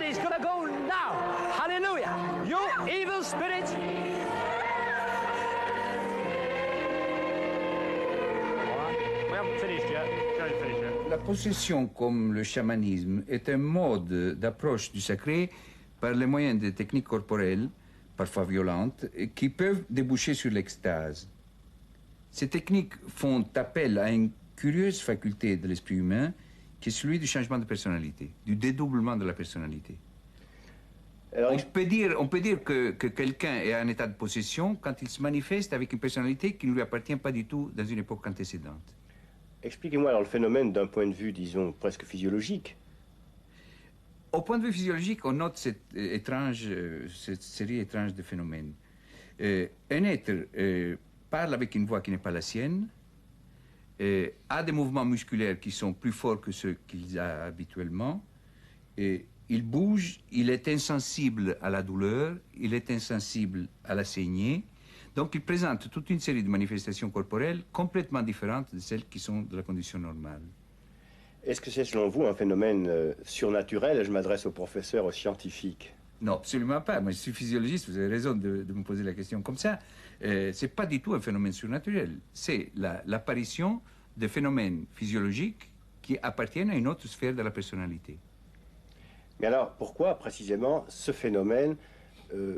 body's gonna go now. Hallelujah. You evil spirits. We haven't finished yet. Don't finish yet. La possession, comme le chamanisme, est un mode d'approche du sacré par les moyens des techniques corporelles, parfois violentes, qui peuvent déboucher sur l'extase. Ces techniques font appel à une curieuse faculté de l'esprit humain qui est celui du changement de personnalité, du dédoublement de la personnalité. Alors, on peut dire que quelqu'un est en état de possession quand il se manifeste avec une personnalité qui ne lui appartient pas du tout dans une époque antécédente. Expliquez-moi alors le phénomène d'un point de vue, disons, presque physiologique. Au point de vue physiologique, on note cette série étrange de phénomènes. Un être parle avec une voix qui n'est pas la sienne, a des mouvements musculaires qui sont plus forts que ceux qu'il a habituellement, il bouge, il est insensible à la douleur, il est insensible à la saignée, donc il présente toute une série de manifestations corporelles complètement différentes de celles qui sont de la condition normale. Est-ce que c'est selon vous un phénomène surnaturel? Je m'adresse aux professeurs, aux scientifiques. Non, absolument pas. Moi, je suis physiologiste, vous avez raison de me poser la question comme ça. C'est pas du tout un phénomène surnaturel. C'est l'apparition de phénomènes physiologiques qui appartiennent à une autre sphère de la personnalité. Mais alors, pourquoi précisément ce phénomène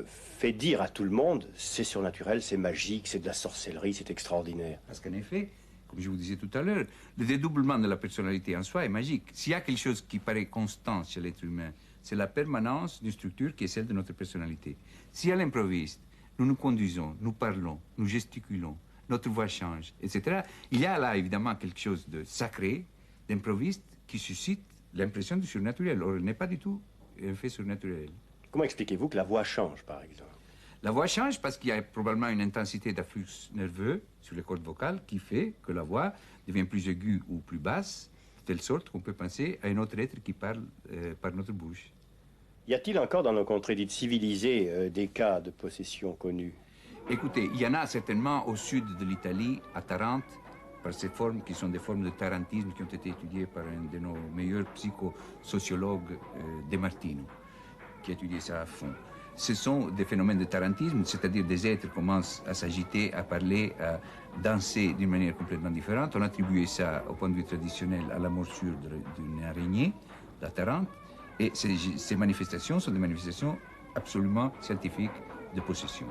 fait dire à tout le monde c'est surnaturel, c'est magique, c'est de la sorcellerie, c'est extraordinaire? Parce qu'en effet, comme je vous disais tout à l'heure, le dédoublement de la personnalité en soi est magique. S'il y a quelque chose qui paraît constant chez l'être humain, c'est la permanence d'une structure qui est celle de notre personnalité. Si à l'improviste, nous nous conduisons, nous parlons, nous gesticulons, notre voix change, etc., il y a là évidemment quelque chose de sacré, d'improviste, qui suscite l'impression du surnaturel. Or, il n'est pas du tout un fait surnaturel. Comment expliquez-vous que la voix change, par exemple? La voix change parce qu'il y a probablement une intensité d'afflux nerveux sur les cordes vocales qui fait que la voix devient plus aiguë ou plus basse, de telle sorte qu'on peut penser à un autre être qui parle par notre bouche. Y a-t-il encore dans nos contrées dites civilisées des cas de possession connus? Écoutez, il y en a certainement au sud de l'Italie, à Tarente, par ces formes qui sont des formes de tarantisme qui ont été étudiées par un de nos meilleurs psychosociologues, De Martino, qui a étudié ça à fond. Ce sont des phénomènes de tarantisme, c'est-à-dire des êtres commencent à s'agiter, à parler, à danser d'une manière complètement différente. On attribuait ça, au point de vue traditionnel, à la morsure d'une araignée, la tarente. Et ces manifestations sont des manifestations absolument scientifiques de possession.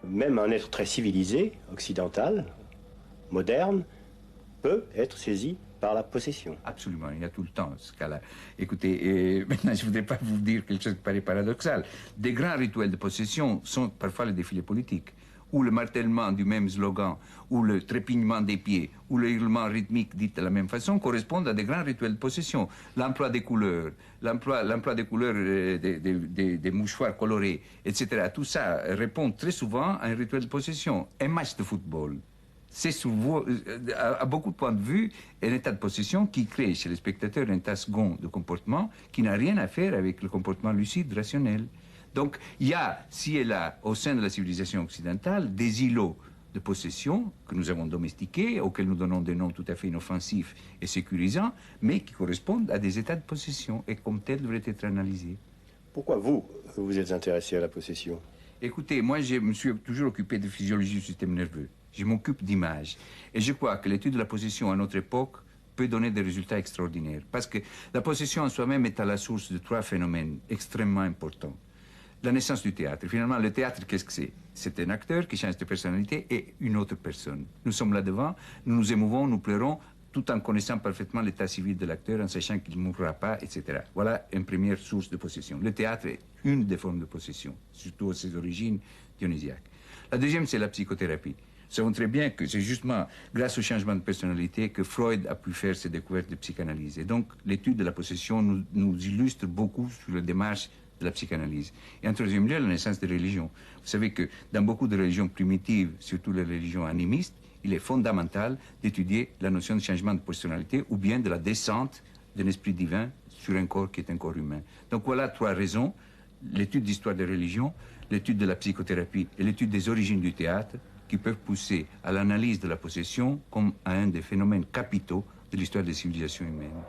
Même un être très civilisé, occidental, moderne, peut être saisi par la possession. Absolument, il y a tout le temps ce cas-là. Écoutez, maintenant je ne voudrais pas vous dire quelque chose qui paraît paradoxal. Des grands rituels de possession sont parfois les défilés politiques, ou le martèlement du même slogan, ou le trépignement des pieds, ou le hurlement rythmique dit de la même façon, correspondent à des grands rituels de possession. L'emploi des couleurs, l'emploi des couleurs des mouchoirs colorés, etc. Tout ça répond très souvent à un rituel de possession. Un match de football, c'est à beaucoup de points de vue un état de possession qui crée chez les spectateurs un état second de comportement qui n'a rien à faire avec le comportement lucide, rationnel. Donc, il y a, ci et là, au sein de la civilisation occidentale, des îlots de possession que nous avons domestiqués, auxquels nous donnons des noms tout à fait inoffensifs et sécurisants, mais qui correspondent à des états de possession et comme tels devraient être analysés. Pourquoi vous êtes intéressé à la possession? Écoutez, moi, je me suis toujours occupé de physiologie du système nerveux. Je m'occupe d'images. Et je crois que l'étude de la possession à notre époque peut donner des résultats extraordinaires. Parce que la possession en soi-même est à la source de trois phénomènes extrêmement importants. La naissance du théâtre. Finalement, le théâtre, qu'est-ce que c'est? C'est un acteur qui change de personnalité et une autre personne. Nous sommes là devant, nous nous émouvons, nous pleurons, tout en connaissant parfaitement l'état civil de l'acteur, en sachant qu'il ne mourra pas, etc. Voilà une première source de possession. Le théâtre est une des formes de possession, surtout à ses origines dionysiaques. La deuxième, c'est la psychothérapie. Nous savons très bien que c'est justement grâce au changement de personnalité que Freud a pu faire ses découvertes de psychanalyse. Et donc, l'étude de la possession nous illustre beaucoup sur la démarche de la psychanalyse. Et en troisième lieu, la naissance des religions. Vous savez que dans beaucoup de religions primitives, surtout les religions animistes, il est fondamental d'étudier la notion de changement de personnalité ou bien de la descente d'un esprit divin sur un corps qui est un corps humain. Donc voilà trois raisons, l'étude d'histoire des religions, l'étude de la psychothérapie et l'étude des origines du théâtre qui peuvent pousser à l'analyse de la possession comme à un des phénomènes capitaux de l'histoire des civilisations humaines.